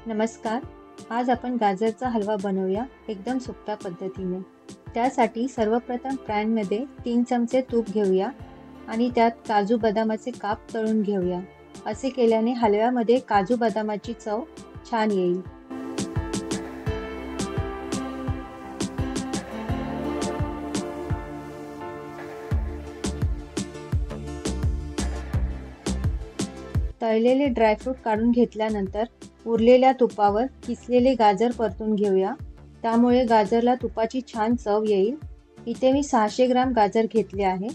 नमस्कार. आज आपण गाजरचा हलवा बनवूया एकदम सोप्या पद्धतीने. त्यासाठी सर्वप्रथम पॅनमध्ये 3 चमचे तूप घेऊया आणि त्यात काजू बदामाचे काप तळून घेऊया. असे केल्याने हलव्यामध्ये काजू बदामाची चव छान येईल. तळलेले ड्रायफ्रूट काढून घेतल्यानंतर उरलेल्या तुपावर किसलेले गाजर परतून घेऊया. त्यामुळे गाजरला तुपाची छान चव येईल. इथे मी 600 ग्राम गाजर घेतले आहे.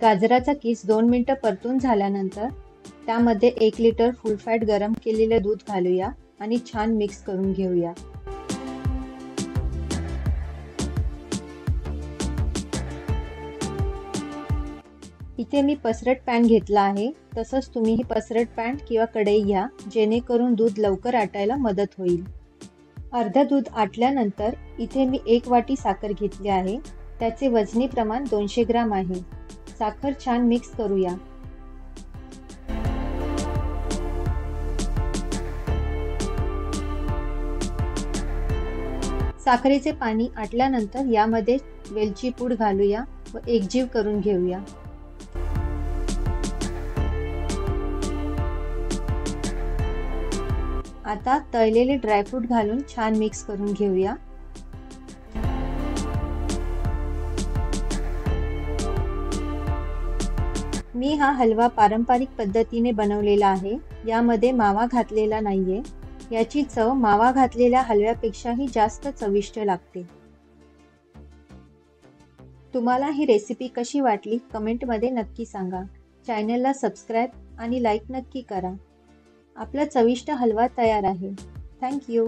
गाजराचा किस 2 मिनिटं परतून झाल्यानंतर त्यामध्ये 1 लिटर फुल फॅट गरम केलेले दूध घालूया आणि छान मिक्स करून घेऊया. इथे मी पसरट पॅन घेतला आहे. तसंच तुम्हीही पसरट पॅन किंवा कढई घ्या, जेणेकरून दूध लवकर आटायला मदत होईल. अर्ध दूध आटल्यानंतर इथे मी 1 वाटी साखर घेतली आहे. त्याचे वजनी प्रमाण 200 ग्राम आहे. साखर छान मिक्स करूया. साखरेचे पाणी आटल्यानंतर यामध्ये वेलची पूड घालूया व एकजीव करून घेऊया. आता तळलेले ड्रायफ्रूट घालून छान मिक्स करून घेऊया. मी हा हलवा पारंपरिक पद्धतीने बनवलेला आहे. यामध्ये मावा घातलेला नाहीये. याची चव मावा घातलेल्या हलव्यापेक्षाही जास्त चविष्ट लागते. तुम्हाला ही रेसिपी कशी वाटली कमेंटमध्ये नक्की सांगा. चॅनलला सबस्क्राईब आणि लाईक नक्की करा. आपला चविष्ट हलवा तयार आहे. Thank you.